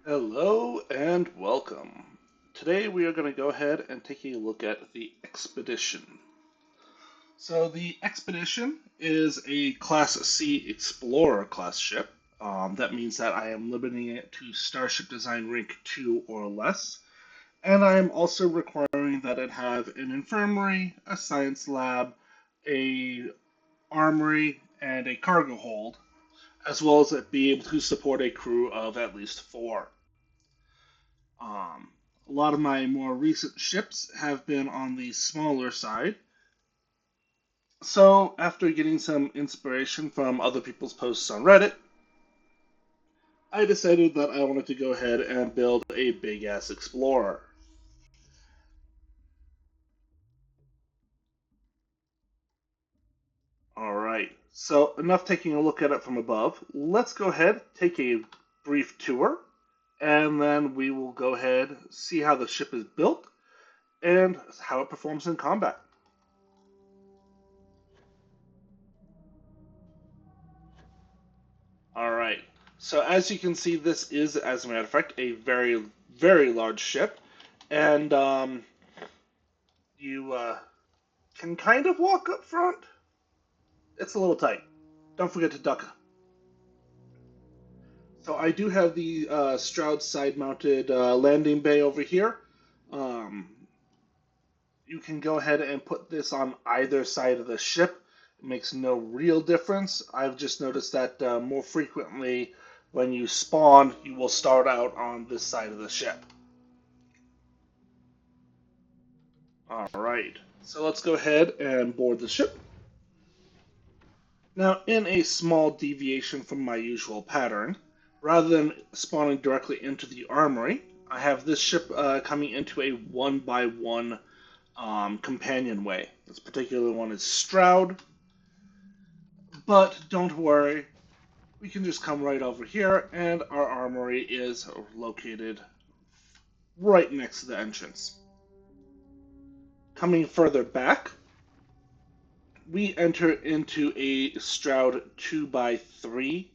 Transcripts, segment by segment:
Hello and welcome. Today we are going to go ahead and take a look at the Expedition. So the Expedition is a Class C Explorer class ship. That means that I am limiting it to Starship Design Rank 2 or less. And I am also requiring that it have an infirmary, a science lab, a armory, and a cargo hold, as well as it be able to support a crew of at least 4. Um, a lot of my more recent ships have been on the smaller side. So, after getting some inspiration from other people's posts on Reddit, I decided that I wanted to go ahead and build a big ass explorer. Alright, so enough taking a look at it from above. Let's go ahead, take a brief tour, and then we will go ahead, see how the ship is built, and how it performs in combat. All right. So as you can see, this is, as a matter of fact, a very, very large ship, and you can kind of walk up front. It's a little tight. Don't forget to duck. So I do have the Stroud side-mounted landing bay over here. Um, you can go ahead and put this on either side of the ship. It makes no real difference. I've just noticed that more frequently when you spawn, you will start out on this side of the ship. Alright, so let's go ahead and board the ship. Now, in a small deviation from my usual pattern, rather than spawning directly into the armory, I have this ship coming into a one-by-one companionway. This particular one is Stroud, but don't worry, we can just come right over here, and our armory is located right next to the entrance. Coming further back, we enter into a Stroud 2x3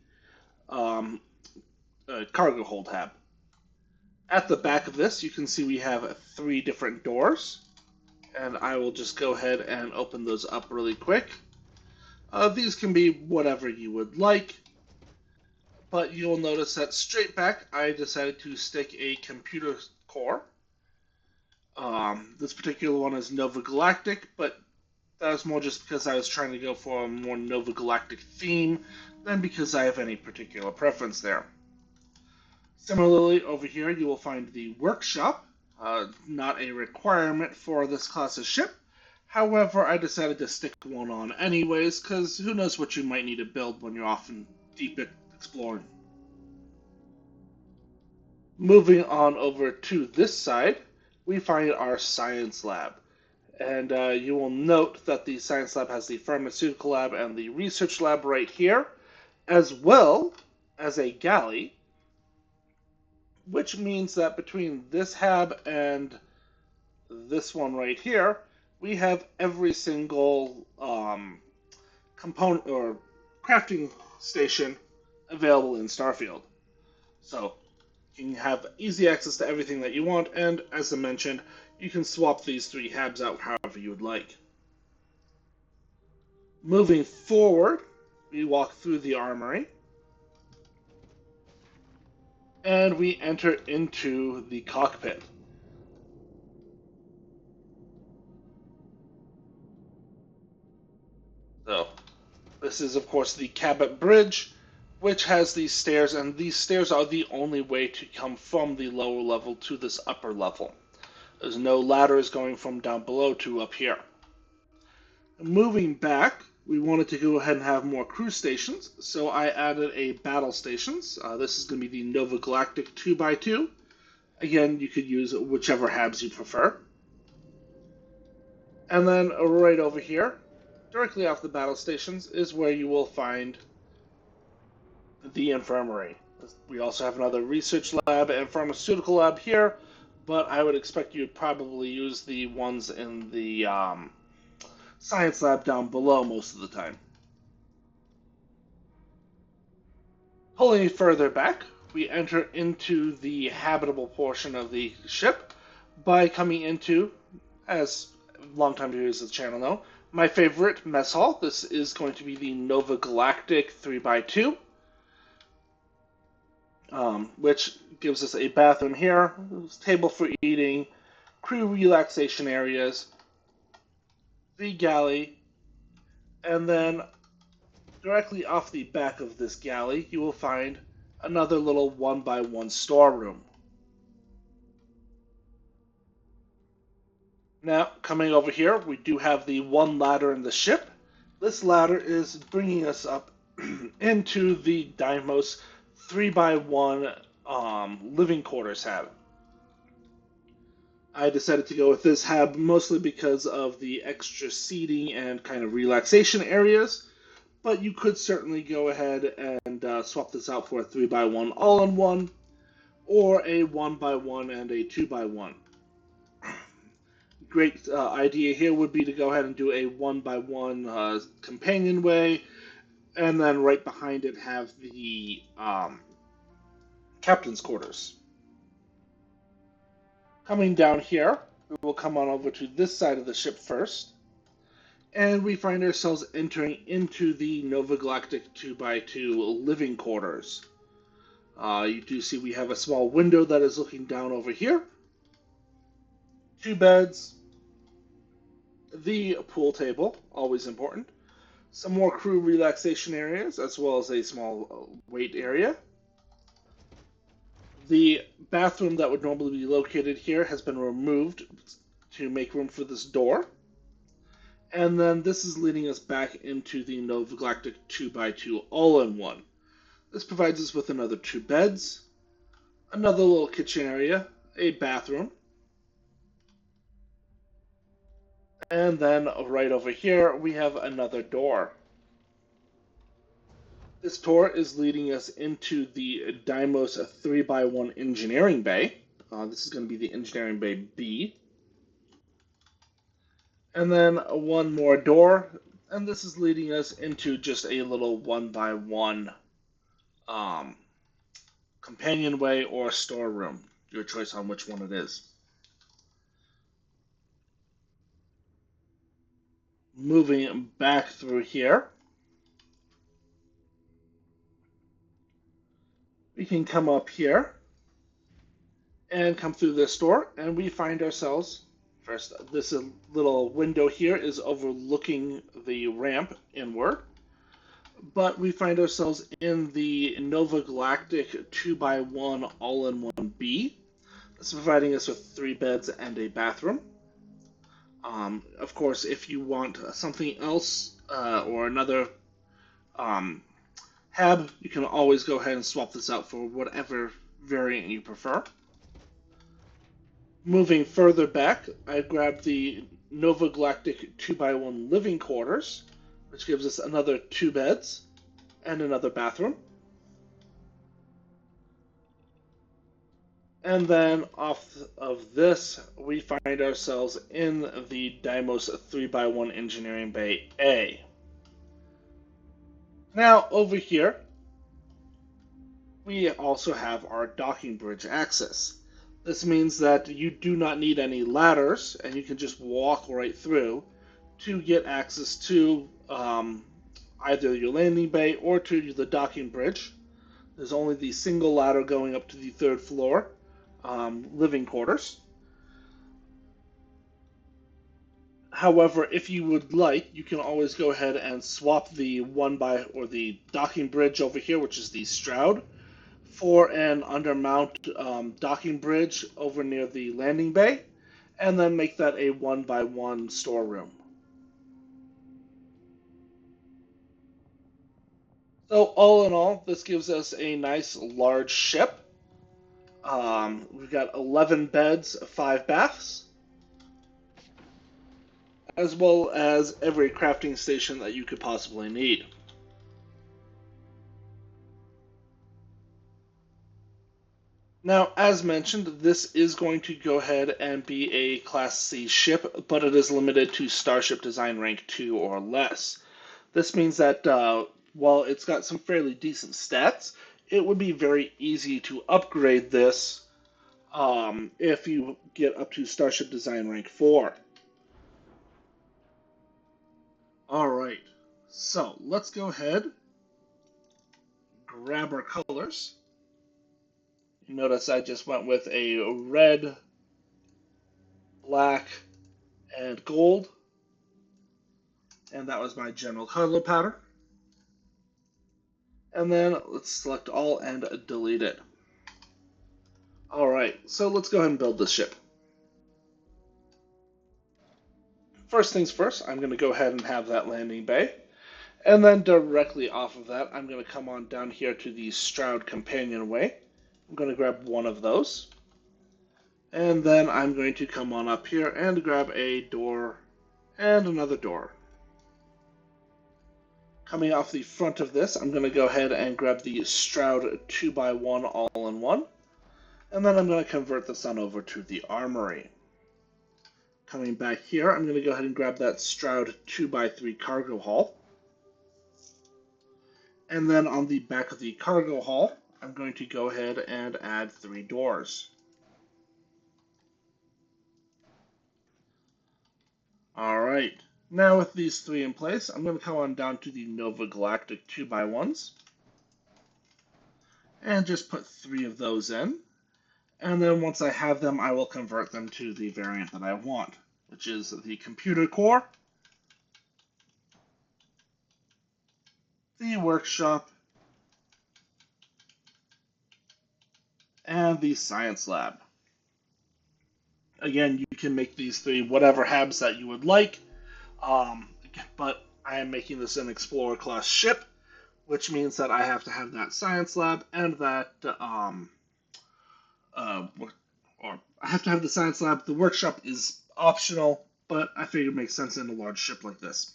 cargo hold tab. At the back of this, you can see we have 3 different doors, and I will just go ahead and open those up really quick. These can be whatever you would like, but you'll notice that straight back, I decided to stick a computer core. This particular one is Nova Galactic, but that was more just because I was trying to go for a more Nova Galactic theme than because I have any particular preference there. Similarly, over here you will find the workshop, not a requirement for this class of ship. However, I decided to stick one on anyways, because who knows what you might need to build when you're off in deep exploring. Moving on over to this side, we find our science lab. And you will note that the science lab has the pharmaceutical lab and the research lab right here, as well as a galley, which means that between this hab and this one right here, we have every single component or crafting station available in Starfield. So you can have easy access to everything that you want, and as I mentioned, you can swap these 3 habs out however you would like. Moving forward, we walk through the armory, and we enter into the cockpit. So, this is, of course, the Cabot Bridge, which has these stairs, and these stairs are the only way to come from the lower level to this upper level. There's no ladders going from down below to up here. Moving back, we wanted to go ahead and have more crew stations, so I added a battle stations. This is going to be the Nova Galactic 2x2. Again, you could use whichever habs you prefer. And then right over here, directly off the battle stations, is where you will find the infirmary. We also have another research lab and pharmaceutical lab here, but I would expect you'd probably use the ones in the science lab down below most of the time. Pulling further back, we enter into the habitable portion of the ship by coming into, as longtime viewers of the channel know, my favorite mess hall. This is going to be the Nova Galactic 3x2, which gives us a bathroom here, table for eating, crew relaxation areas, the galley, and then directly off the back of this galley, you will find another little 1x1 storeroom. Now, coming over here, we do have the one ladder in the ship. This ladder is bringing us up into the Deimos 3x1 living quarters hab. I decided to go with this hab mostly because of the extra seating and kind of relaxation areas, but you could certainly go ahead and swap this out for a 3x1 all-in-one, or a 1x1 and a 2x1. Great idea here would be to go ahead and do a 1x1 companionway, and then right behind it have the captain's quarters. Coming down here, we will come on over to this side of the ship first, and we find ourselves entering into the Nova Galactic 2x2 living quarters. You do see we have a small window that is looking down over here, 2 beds, the pool table, always important, some more crew relaxation areas, as well as a small wait area. The bathroom that would normally be located here has been removed to make room for this door. And then this is leading us back into the Nova Galactic 2x2 all-in-one. This provides us with another 2 beds, another little kitchen area, a bathroom, and then right over here we have another door. This door is leading us into the Deimos 3x1 engineering bay. This is going to be the engineering bay B. And then one more door, and this is leading us into just a little 1x1 companionway or storeroom. Your choice on which one it is. Moving back through here, we can come up here and come through this door, and we find ourselves first. This little window here is overlooking the ramp inward, but we find ourselves in the Nova Galactic 2x1 all-in-one B. This is providing us with 3 beds and a bathroom. Of course, if you want something else or another hab, you can always go ahead and swap this out for whatever variant you prefer. Moving further back, I grabbed the Nova Galactic 2x1 living quarters, which gives us another 2 beds and another bathroom. And then off of this, we find ourselves in the Deimos 3x1 engineering bay A. Now, over here, we also have our docking bridge access. This means that you do not need any ladders, and you can just walk right through to get access to either your landing bay or to the docking bridge. There's only the single ladder going up to the 3rd floor living quarters. However, if you would like, you can always go ahead and swap the the docking bridge over here, which is the Stroud, for an undermount docking bridge over near the landing bay, and then make that a 1x1 storeroom. So all in all, this gives us a nice large ship. We've got 11 beds, 5 baths, as well as every crafting station that you could possibly need. Now, as mentioned, this is going to go ahead and be a Class C ship, but it is limited to Starship Design Rank 2 or less. This means that while it's got some fairly decent stats, it would be very easy to upgrade this if you get up to Starship Design Rank 4. Alright, so let's go ahead, grab our colors. You notice I just went with a red, black, and gold, and that was my general color pattern. And then let's select all and delete it. Alright, so let's go ahead and build this ship. First things first, I'm going to go ahead and have that landing bay. And then directly off of that, I'm going to come on down here to the Stroud companionway. I'm going to grab one of those. And then I'm going to come on up here and grab a door and another door. Coming off the front of this, I'm going to go ahead and grab the Stroud 2x1 all-in-one. And then I'm going to convert this on over to the armory. Coming back here, I'm going to go ahead and grab that Stroud 2x3 cargo hull. And then on the back of the cargo hull, I'm going to go ahead and add 3 doors. Alright, now with these 3 in place, I'm going to come on down to the Nova Galactic 2x1s. And just put 3 of those in. And then once I have them, I will convert them to the variant that I want, which is the computer core, the workshop, and the science lab. Again, you can make these 3 whatever habs that you would like, but I am making this an Explorer class ship, which means that I have to have that science lab and that or I have to have the science lab. The workshop is optional, but I figure it makes sense in a large ship like this.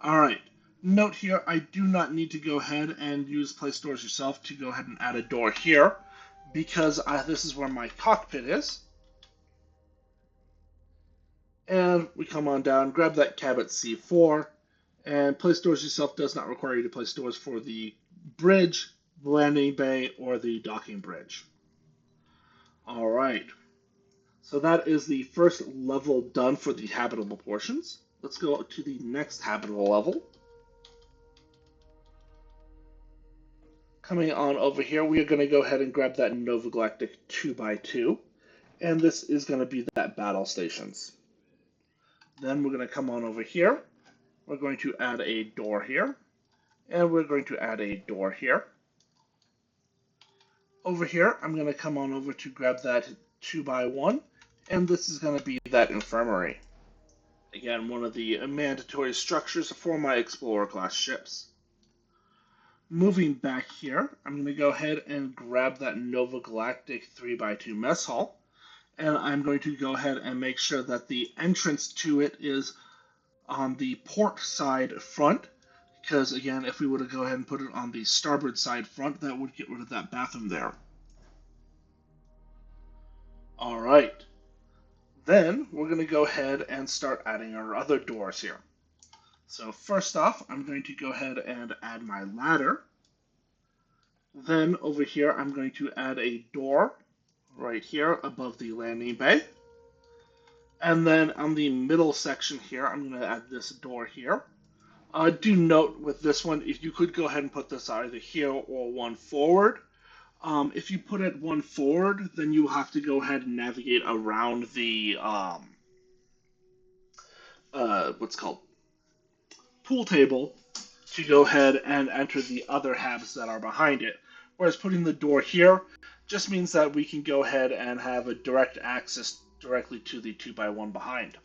Alright, note here, I do not need to go ahead and use place doors yourself to go ahead and add a door here, because this is where my cockpit is. And we come on down, grab that cabin C4, and place doors yourself does not require you to place doors for the bridge, landing bay, or the docking bridge. Alright, so that is the first level done for the habitable portions. Let's go to the next habitable level. Coming on over here, we are going to go ahead and grab that Nova Galactic 2x2, and this is going to be that battle stations. Then we're going to come on over here. We're going to add a door here, and we're going to add a door here. Over here, I'm going to come on over to grab that 2x1, and this is going to be that infirmary. Again, one of the mandatory structures for my Explorer class ships. Moving back here, I'm going to go ahead and grab that Nova Galactic 3x2 mess hall, and I'm going to go ahead and make sure that the entrance to it is on the port side front, because again, if we were to go ahead and put it on the starboard side front, that would get rid of that bathroom there. Alright, then we're going to go ahead and start adding our other doors here. So first off, I'm going to go ahead and add my ladder. Then over here, I'm going to add a door right here above the landing bay. And then on the middle section here, I'm going to add this door here. Do note with this one, if you could go ahead and put this either here or one forward. If you put it one forward, then you have to go ahead and navigate around the what's called pool table to go ahead and enter the other habs that are behind it. Whereas putting the door here just means that we can go ahead and have a direct access directly to the 2x1 behind.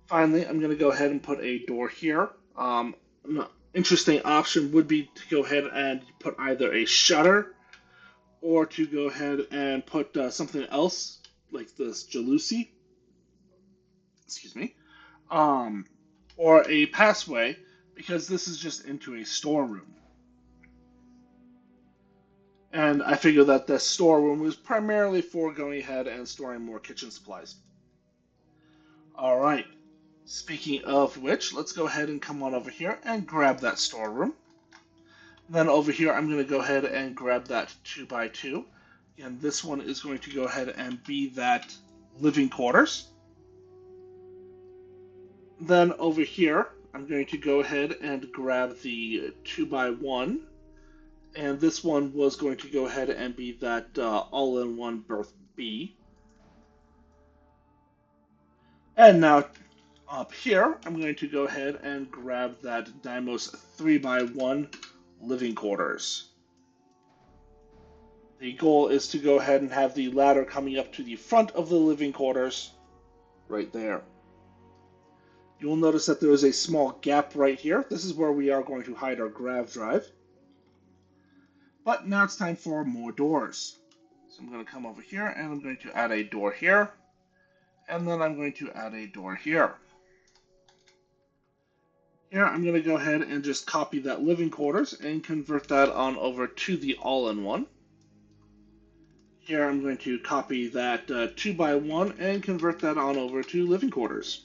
Finally, I'm going to go ahead and put a door here. An interesting option would be to go ahead and put either a shutter or to go ahead and put something else like this jalousie, excuse me, or a passway, because this is just into a storeroom. And I figure that the storeroom was primarily for going ahead and storing more kitchen supplies. Alright, speaking of which, let's go ahead and come on over here and grab that storeroom. Then over here, I'm going to go ahead and grab that 2x2. And this one is going to go ahead and be that living quarters. Then over here, I'm going to go ahead and grab the 2x1. And this one was going to go ahead and be that all-in-one berth B. And now up here, I'm going to go ahead and grab that Dymos 3x1 living quarters. The goal is to go ahead and have the ladder coming up to the front of the living quarters, right there. You will notice that there is a small gap right here. This is where we are going to hide our grav drive. But now it's time for more doors. So I'm going to come over here and I'm going to add a door here. And then I'm going to add a door here. Here I'm going to go ahead and just copy that living quarters and convert that on over to the all-in-one. Here I'm going to copy that 2x1 and convert that on over to living quarters.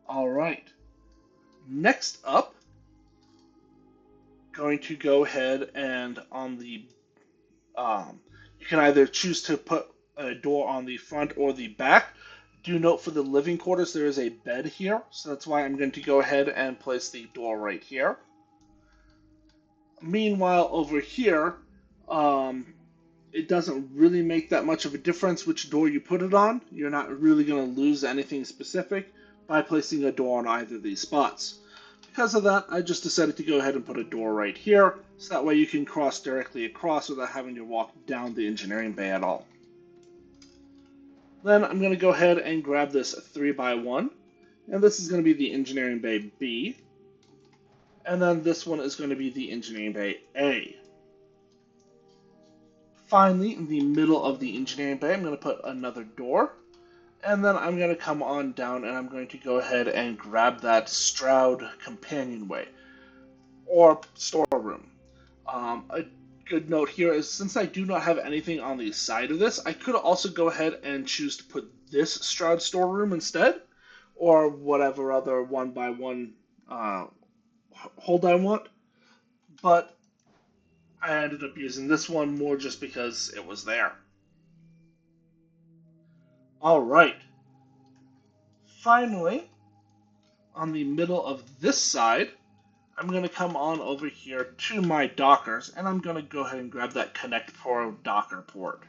Alright, next up, going to go ahead and on the, you can either choose to put a door on the front or the back. Do note for the living quarters there is a bed here, so that's why I'm going to go ahead and place the door right here. Meanwhile, over here, it doesn't really make that much of a difference which door you put it on. You're not really going to lose anything specific by placing a door on either of these spots. Because of that, I just decided to go ahead and put a door right here, so that way you can cross directly across without having to walk down the engineering bay at all. Then I'm going to go ahead and grab this 3x1, and this is going to be the engineering bay B, and then this one is going to be the engineering bay A. Finally, in the middle of the engineering bay, I'm going to put another door, and then I'm going to come on down and I'm going to go ahead and grab that Stroud companionway, or storeroom. A good note here is since I do not have anything on the side of this, I could also go ahead and choose to put this Stroud storeroom instead, or whatever other 1x1 hold I want, but I ended up using this one more just because it was there. Alright, finally, on the middle of this side, I'm going to come on over here to my dockers, and I'm going to go ahead and grab that Connect Pro Docker port.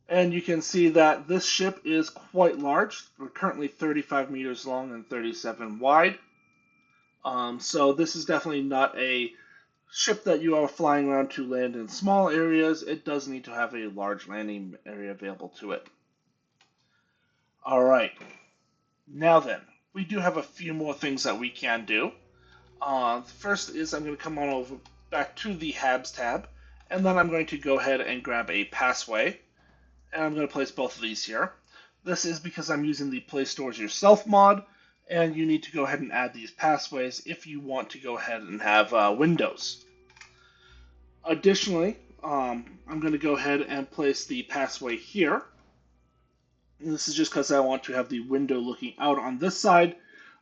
And you can see that this ship is quite large. We're currently 35 meters long and 37 wide. So this is definitely not a ship that you are flying around to land in small areas. It does need to have a large landing area available to it. Alright, now then, we do have a few more things that we can do. First is I'm going to come on over back to the HABs tab, and then I'm going to go ahead and grab a passway, and I'm going to place both of these here. This is because I'm using the Play Stores Yourself mod, and you need to go ahead and add these passways if you want to go ahead and have Windows. Additionally, I'm going to go ahead and place the passway here. And this is just because I want to have the window looking out on this side.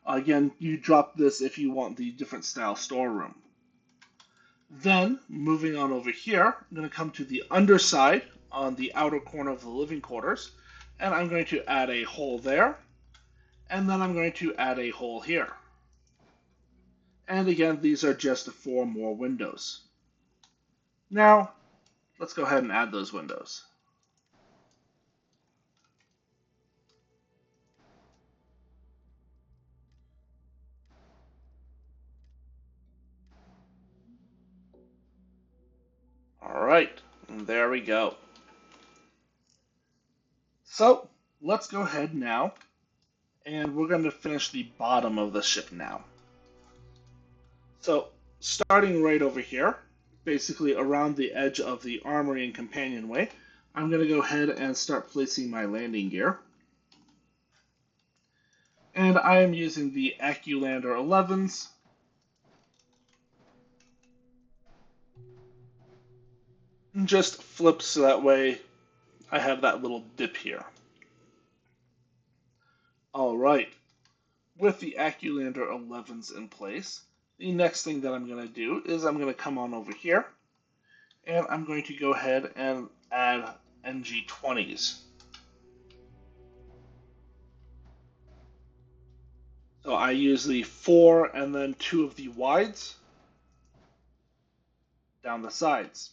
Again, you drop this if you want the different style storeroom. Then, moving on over here, I'm going to come to the underside on the outer corner of the living quarters, and I'm going to add a hole there, and then I'm going to add a hole here. And again, these are just 4 more windows. Now, let's go ahead and add those windows. Alright, there we go. So, let's go ahead now, and we're going to finish the bottom of the ship now. So, starting right over here, basically around the edge of the armory and companionway, I'm going to go ahead and start placing my landing gear. And I am using the AccuLander 11s. And just flip so that way I have that little dip here. Alright. with the Acculander 11s in place, the next thing that I'm going to do is I'm going to come on over here, and I'm going to go ahead and add NG20s. So I use the 4 and then 2 of the wides down the sides.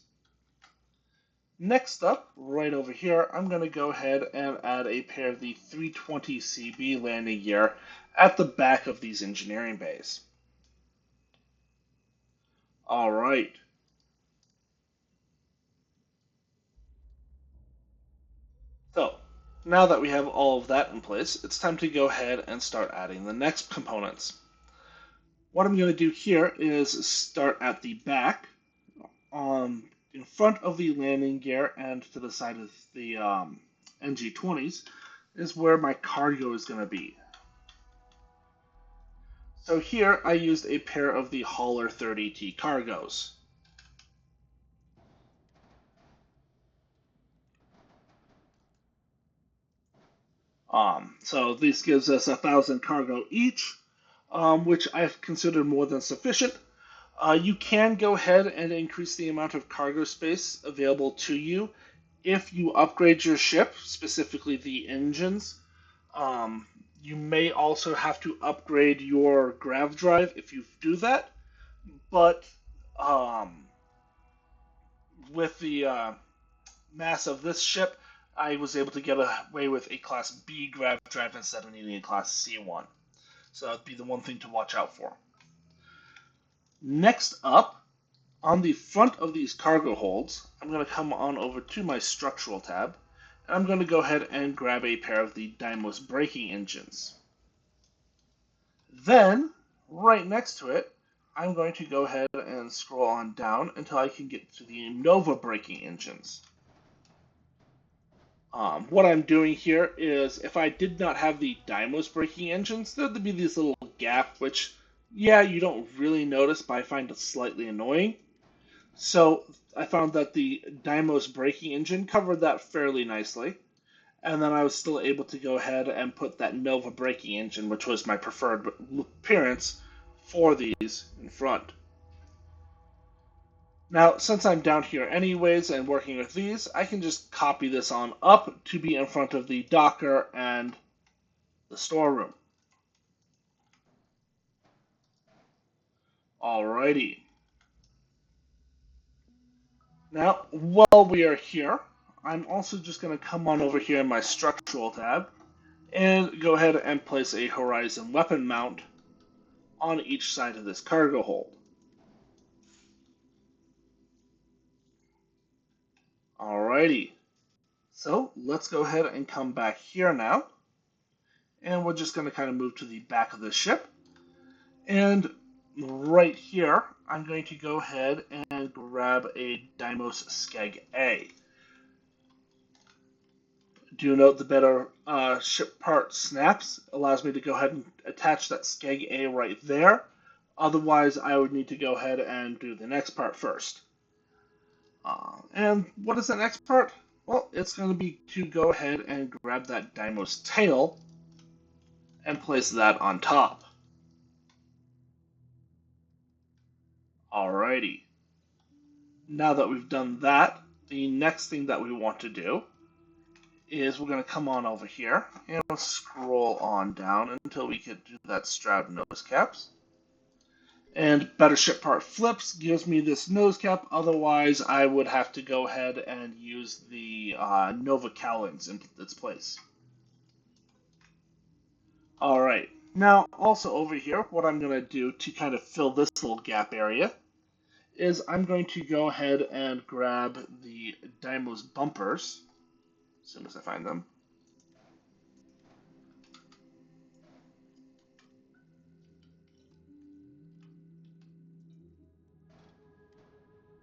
Next up, right over here, I'm going to go ahead and add a pair of the 320 CB landing gear at the back of these engineering bays. All right. So, now that we have all of that in place, it's time to go ahead and start adding the next components. What I'm going to do here is start at the back, in front of the landing gear and to the side of the NG20s is where my cargo is going to be. So here I used a pair of the Hauler 30T cargos. So this gives us 1,000 cargo each, which I've considered more than sufficient. You can go ahead and increase the amount of cargo space available to you if you upgrade your ship, specifically the engines. You may also have to upgrade your grav drive if you do that, but with the mass of this ship, I was able to get away with a Class B grav drive instead of needing a Class C one. So that'd be the one thing to watch out for. Next up, on the front of these cargo holds, I'm going to come on over to my structural tab, and I'm going to go ahead and grab a pair of the Deimos braking engines. Then, right next to it, I'm going to go ahead and scroll on down until I can get to the Nova braking engines. What I'm doing here is, if I did not have the Deimos braking engines, there'd be this little gap, which, yeah, you don't really notice, but I find it slightly annoying. So I found that the Deimos braking engine covered that fairly nicely, and then I was still able to go ahead and put that Nova braking engine, which was my preferred appearance, for these in front. Now, since I'm down here anyways and working with these, I can just copy this on up to be in front of the docker and the storeroom. Alrighty. Now, while we are here, I'm also just going to come on over here in my structural tab and go ahead and place a horizon weapon mount on each side of this cargo hold. Alrighty. So let's go ahead and come back here now. And we're just going to kind of move to the back of the ship. And right here, I'm going to go ahead and grab a Deimos Skeg A. Do note the better ship part snaps allows me to go ahead and attach that Skeg A right there. Otherwise, I would need to go ahead and do the next part first. And what is the next part? Well, it's going to be to go ahead and grab that Deimos tail and place that on top. Alrighty. Now that we've done that, the next thing that we want to do is we're going to come on over here and we'll scroll on down until we get to that Stroud nose caps. And better ship part flips gives me this nose cap. Otherwise, I would have to go ahead and use the Nova cowlings in its place. All right. Now, also over here, what I'm going to do to kind of fill this little gap area is I'm going to go ahead and grab the Deimos bumpers as soon as I find them.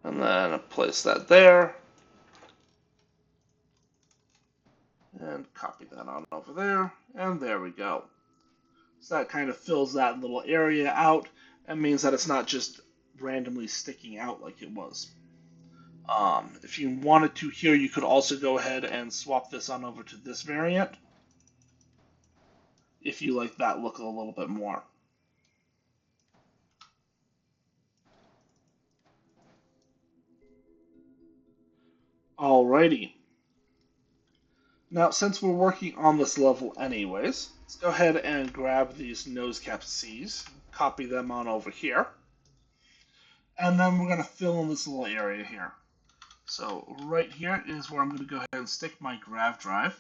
And then I place that there. And copy that on over there. And there we go. So that kind of fills that little area out and means that it's not just randomly sticking out like it was. If you wanted to here, you could also go ahead and swap this on over to this variant. if you like that look a little bit more. Alrighty. Now, since we're working on this level anyways, let's go ahead and grab these nose cap C's, copy them on over here, and then we're going to fill in this little area here. So right here is where I'm going to go ahead and stick my grav drive.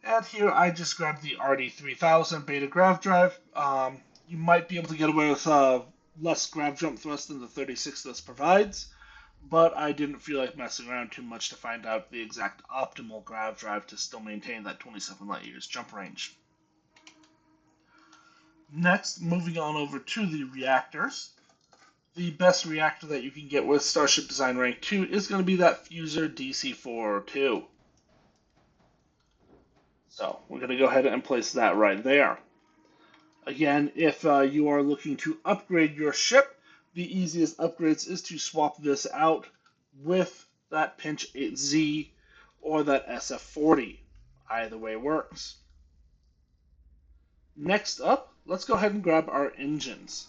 And here I just grabbed the RD3000 beta grav drive. You might be able to get away with less grav jump thrust than the 36 this provides, but I didn't feel like messing around too much to find out the exact optimal grav drive to still maintain that 27 light years jump range. Next, moving on over to the reactors. The best reactor that you can get with Starship Design Rank 2 is going to be that Fuser DC-402. So we're going to go ahead and place that right there. Again, if you are looking to upgrade your ship, the easiest upgrades is to swap this out with that Pinch 8Z or that SF-40. Either way works. Next up, let's go ahead and grab our engines.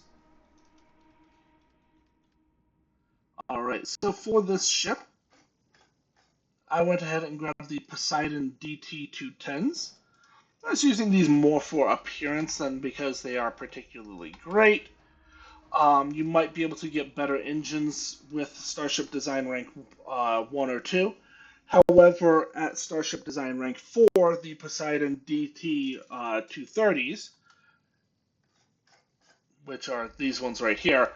Alright, so for this ship, I went ahead and grabbed the Poseidon DT210s. I was using these more for appearance than because they are particularly great. You might be able to get better engines with Starship Design Rank 1 or 2. However, at Starship Design Rank 4, the Poseidon DT 230s, which are these ones right here,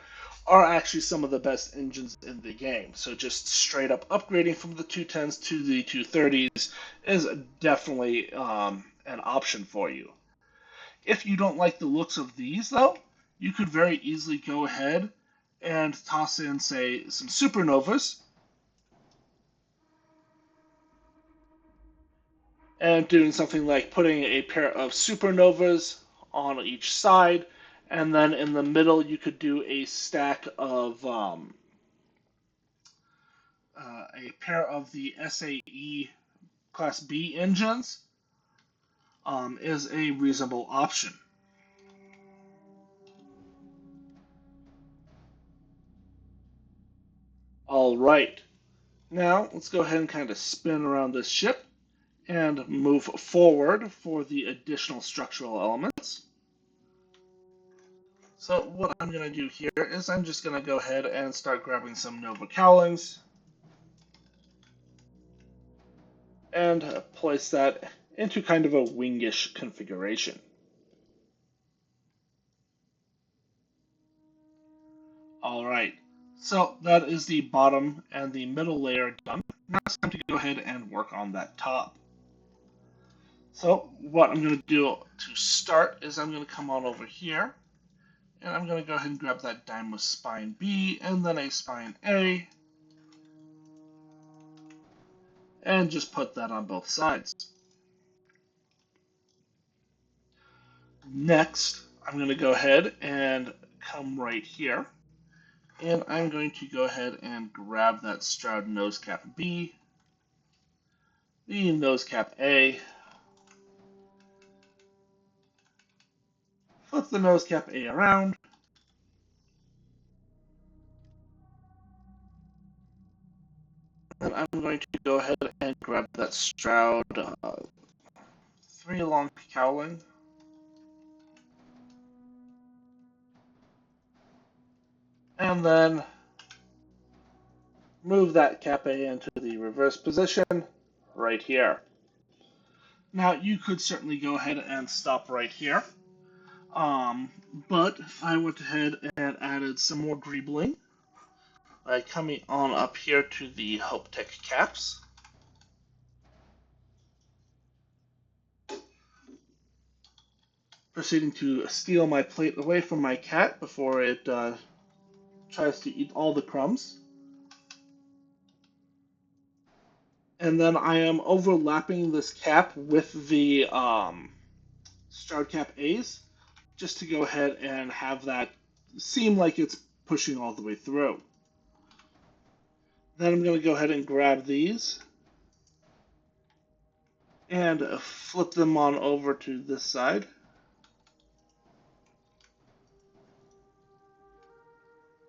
are actually some of the best engines in the game. So just straight up upgrading from the 210s to the 230s is definitely an option for you. If you don't like the looks of these, though, you could very easily go ahead and toss in, say, some supernovas, and doing something like putting a pair of supernovas on each side, and then in the middle you could do a stack of a pair of the SAE Class B engines is a reasonable option. All right, now let's go ahead and kind of spin around this ship and move forward for the additional structural elements. So what I'm going to do here is I'm just going to go ahead and start grabbing some Nova cowlings and place that into kind of a wingish configuration. Alright, so that is the bottom and the middle layer done. Now it's time to go ahead and work on that top. So what I'm going to do to start is I'm going to come on over here, and I'm going to go ahead and grab that dime with spine B and then a spine A, and just put that on both sides. Next, I'm going to go ahead and come right here, and I'm going to go ahead and grab that Stroud nose cap B, the nose cap A, flip the nose cap A around, and I'm going to go ahead and grab that Stroud 3 long cowling, and then move that cap A into the reverse position right here. Now you could certainly go ahead and stop right here, but I went ahead and added some more greebling by coming on up here to the Hope Tech caps. Proceeding to steal my plate away from my cat before it tries to eat all the crumbs. And then I am overlapping this cap with the Stroud Cap A's just to go ahead and have that seem like it's pushing all the way through. Then I'm going to go ahead and grab these and flip them on over to this side.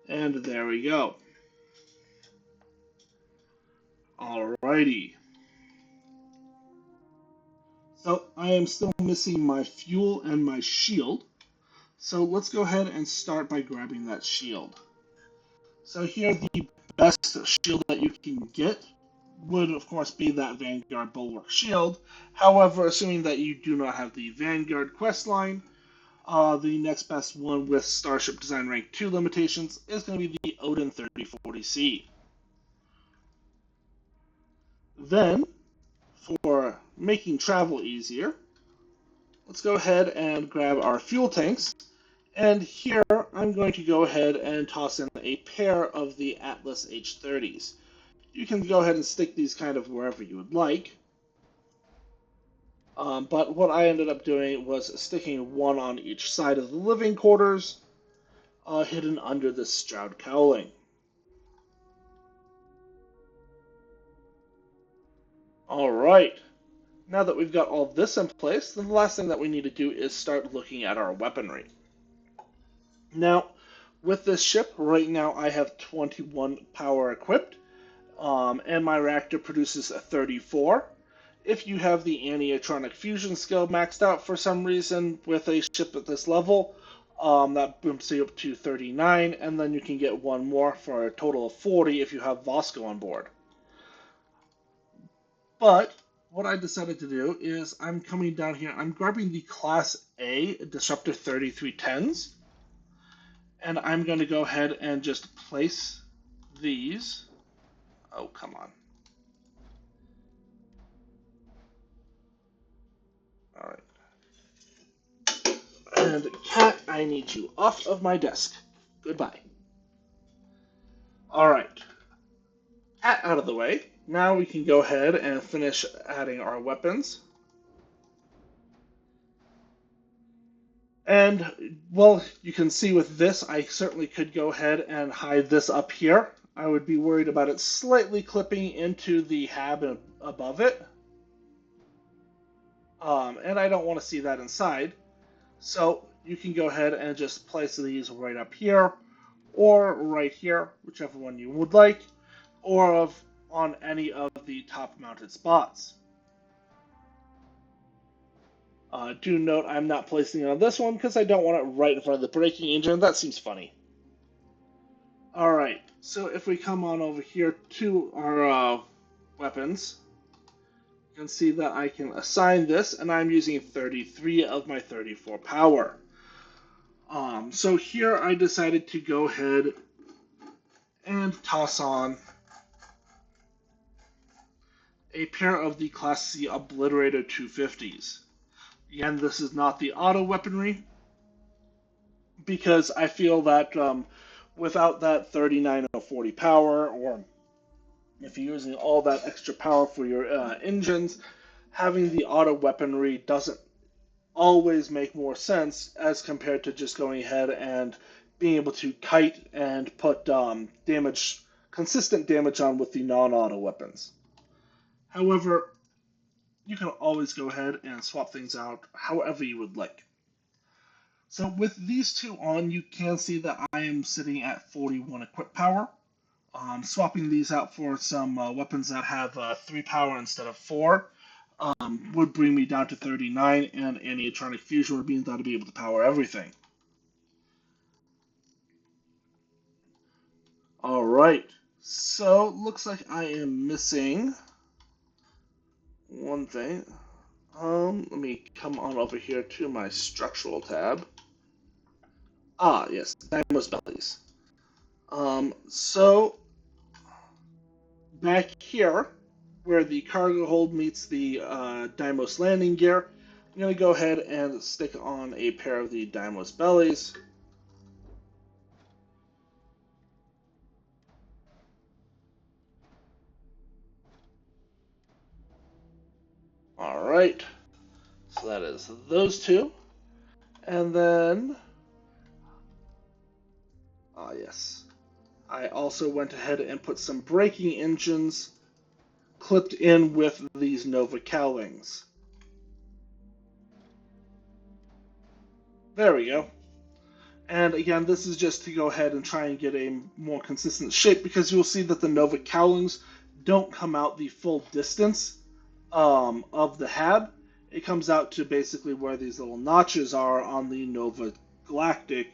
And there we go. Alrighty. So I am still missing my fuel and my shield. So let's go ahead and start by grabbing that shield. So here the best shield that you can get would of course be that Vanguard Bulwark shield. However, assuming that you do not have the Vanguard questline, the next best one with Starship Design Rank 2 limitations is going to be the Odin 3040C. Then, for making travel easier, let's go ahead and grab our fuel tanks. And here, I'm going to go ahead and toss in a pair of the Atlas H30s. You can go ahead and stick these kind of wherever you would like. But what I ended up doing was sticking one on each side of the living quarters, hidden under the Stroud cowling. Alright, now that we've got all this in place, then the last thing that we need to do is start looking at our weaponry. Now, with this ship, right now I have 21 power equipped, and my reactor produces a 34. If you have the anionic fusion skill maxed out for some reason with a ship at this level, that bumps you up to 39, and then you can get one more for a total of 40 if you have Vosco on board. But what I decided to do is I'm coming down here, I'm grabbing the Class A Disruptor 3310s, and I'm going to go ahead and just place these. Oh, come on. Alright. And Cat, I need you off of my desk. Goodbye. Alright. Cat out of the way. Now we can go ahead and finish adding our weapons. And, well, you can see with this, I certainly could go ahead and hide this up here. I would be worried about it slightly clipping into the hab above it. And I don't want to see that inside. So you can go ahead and just place these right up here, or right here, whichever one you would like, or on any of the top mounted spots. Do note I'm not placing it on this one because I don't want it right in front of the braking engine. That seems funny. Alright, so if we come on over here to our weapons, you can see that I can assign this, and I'm using 33 of my 34 power. So here I decided to go ahead and toss on a pair of the Class C Obliterator 250s. Again, this is not the auto weaponry, because I feel that without that 39 or 40 power, or if you're using all that extra power for your engines, having the auto weaponry doesn't always make more sense as compared to just going ahead and being able to kite and put consistent damage on with the non-auto weapons. However, you can always go ahead and swap things out however you would like. So with these two on, you can see that I am sitting at 41 equip power. Swapping these out for some weapons that have 3 power instead of 4 would bring me down to 39, and anionic fusion would mean that I'd be able to power everything. Alright, so looks like I am missing one thing. Let me come on over here to my structural tab. Ah, yes, Dymo's bellies. So back here, where the cargo hold meets the Deimos landing gear, I'm going to go ahead and stick on a pair of the Deimos bellies. Alright, so that is those two. And then, yes, I also went ahead and put some braking engines clipped in with these Nova cowlings. There we go. And again, this is just to go ahead and try and get a more consistent shape, because you'll see that the Nova cowlings don't come out the full distance of the HAB. It comes out to basically where these little notches are on the Nova Galactic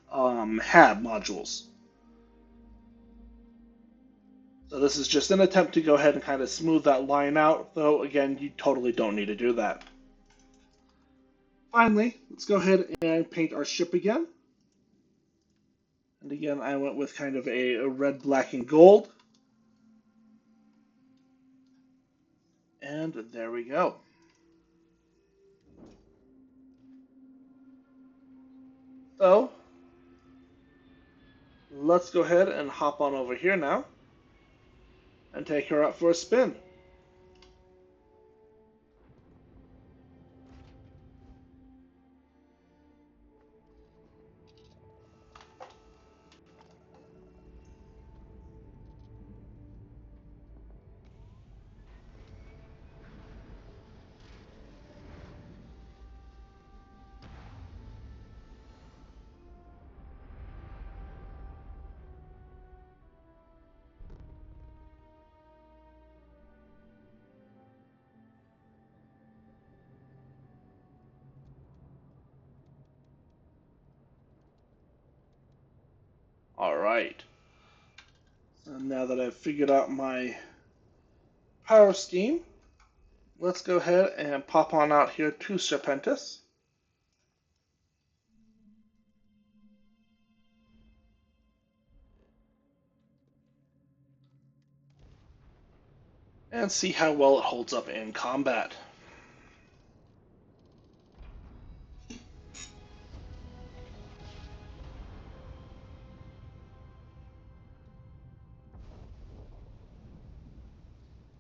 HAB modules. So this is just an attempt to go ahead and kind of smooth that line out, though again, you totally don't need to do that. Finally, let's go ahead and paint our ship again. And again, I went with kind of a red, black, and gold. And there we go. So, let's go ahead and hop on over here now and take her out for a spin. Alright. So now that I've figured out my power scheme, let's go ahead and pop on out here to Serpentis. And see how well it holds up in combat.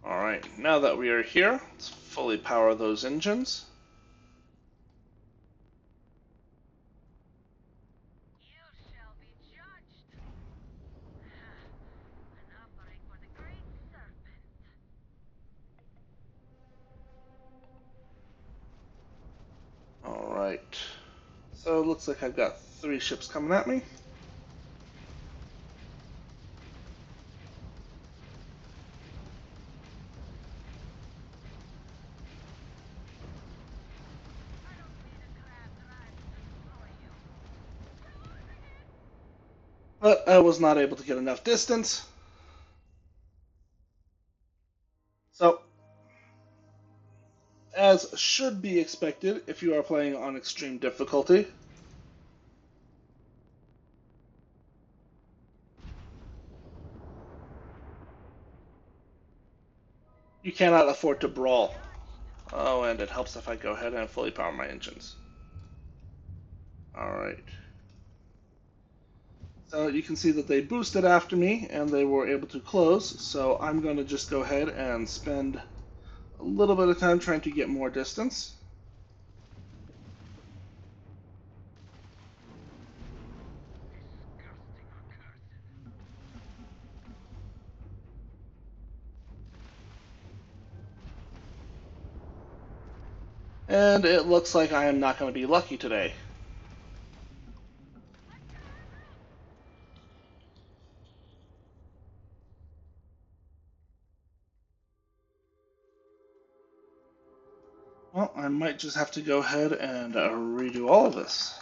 Alright, now that we are here, let's fully power those engines. Alright, so it looks like I've got 3 ships coming at me. But I was not able to get enough distance. So, as should be expected if you are playing on extreme difficulty, you cannot afford to brawl. Oh, and it helps if I go ahead and fully power my engines. Alright. So you can see that they boosted after me and they were able to close, so I'm going to just go ahead and spend a little bit of time trying to get more distance. And it looks like I am not going to be lucky today. Well, I might just have to go ahead and redo all of this.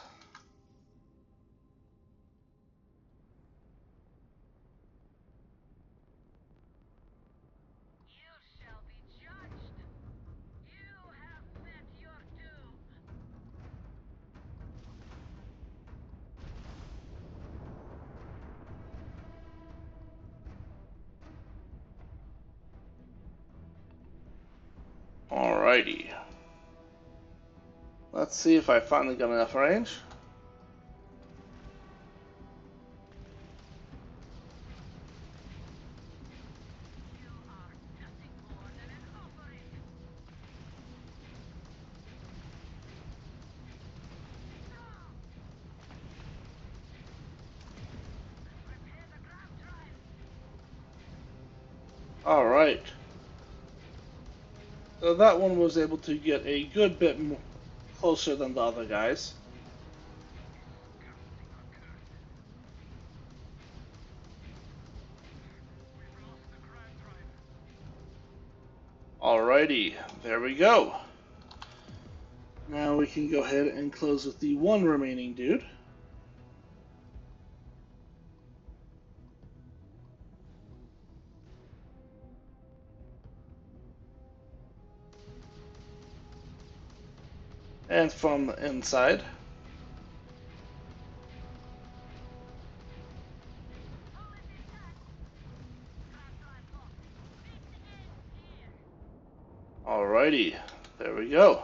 Alrighty. Let's see if I finally got enough range. Alright. So that one was able to get a good bit closer than the other guys. Alrighty, there we go. Now we can go ahead and close with the one remaining dude. And from the inside. Alrighty, there we go.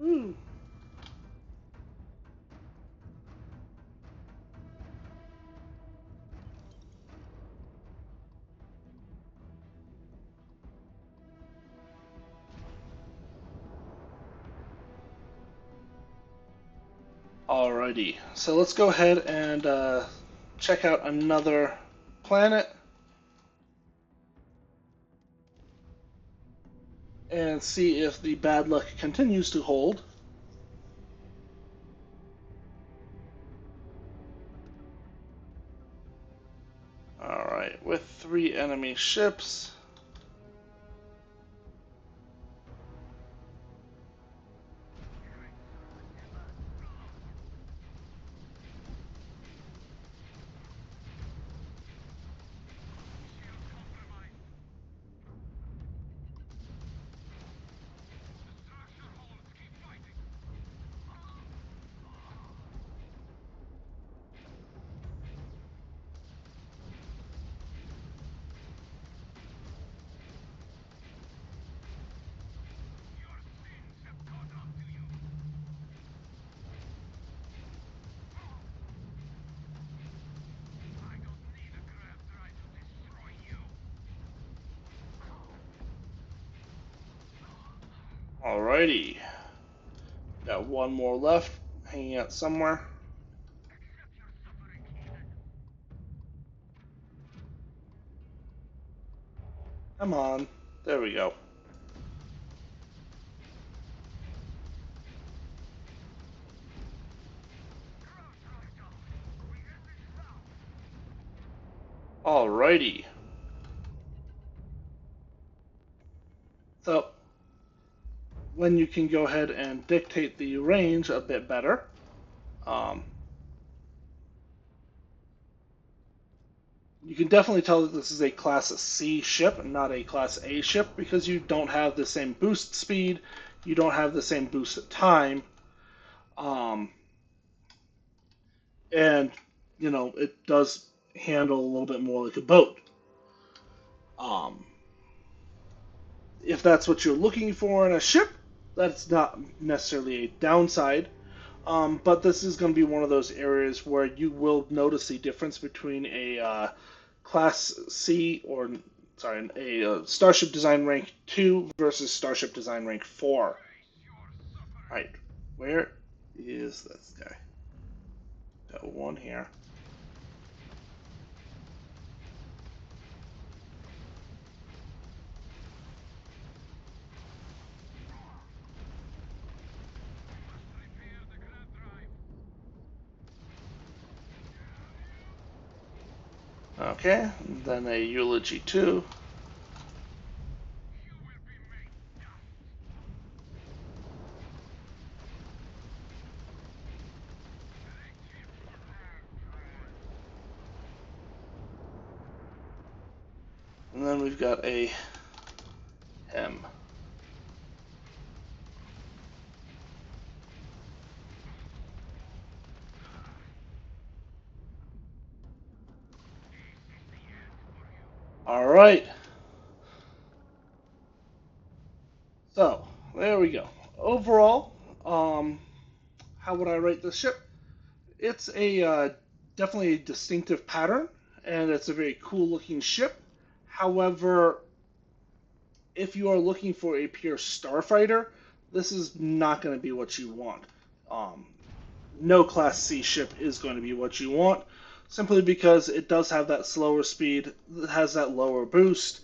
Woo. Alrighty, so let's go ahead and check out another planet and see if the bad luck continues to hold. Alright, with 3 enemy ships. Alrighty. Got one more left, hanging out somewhere. Come on. There we go. Alrighty. So, when you can go ahead and dictate the range a bit better, you can definitely tell that this is a Class C ship, not a Class A ship, because you don't have the same boost speed, you don't have the same boost time, and, you know, it does handle a little bit more like a boat. If that's what you're looking for in a ship, that's not necessarily a downside. But this is going to be one of those areas where you will notice the difference between a Class C or, sorry, a Starship Design Rank 2 versus Starship Design Rank 4. Alright, where is this guy? Got one here. Okay, then a Eulogy 2. And then we've got a M. Alright. So, there we go. Overall, how would I rate this ship? It's a definitely a distinctive pattern, and it's a very cool looking ship. However, if you are looking for a pure starfighter, this is not going to be what you want. Um, no Class C ship is going to be what you want, simply because it does have that slower speed, it has that lower boost,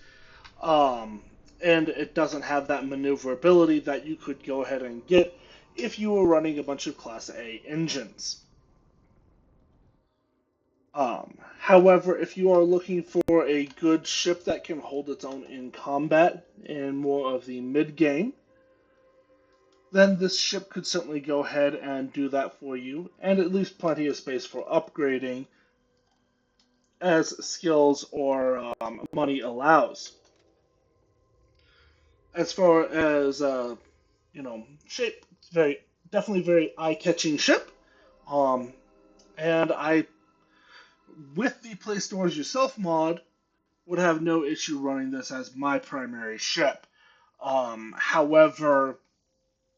and it doesn't have that maneuverability that you could go ahead and get if you were running a bunch of Class A engines. However, if you are looking for a good ship that can hold its own in combat and more of the mid-game, then this ship could certainly go ahead and do that for you, and it leaves plenty of space for upgrading as skills or money allows. As far as shape, it's definitely very eye-catching ship. Um, and I, with the Play Stores Yourself mod, would have no issue running this as my primary ship. However,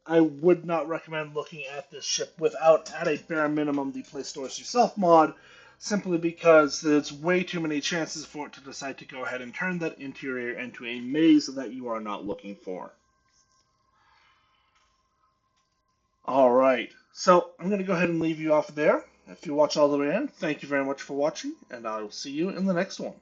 I would not recommend looking at this ship without, at a bare minimum, the Play Stores Yourself mod, simply because there's way too many chances for it to decide to go ahead and turn that interior into a maze that you are not looking for. Alright, so I'm going to go ahead and leave you off there. If you watch all the way in, thank you very much for watching, and I will see you in the next one.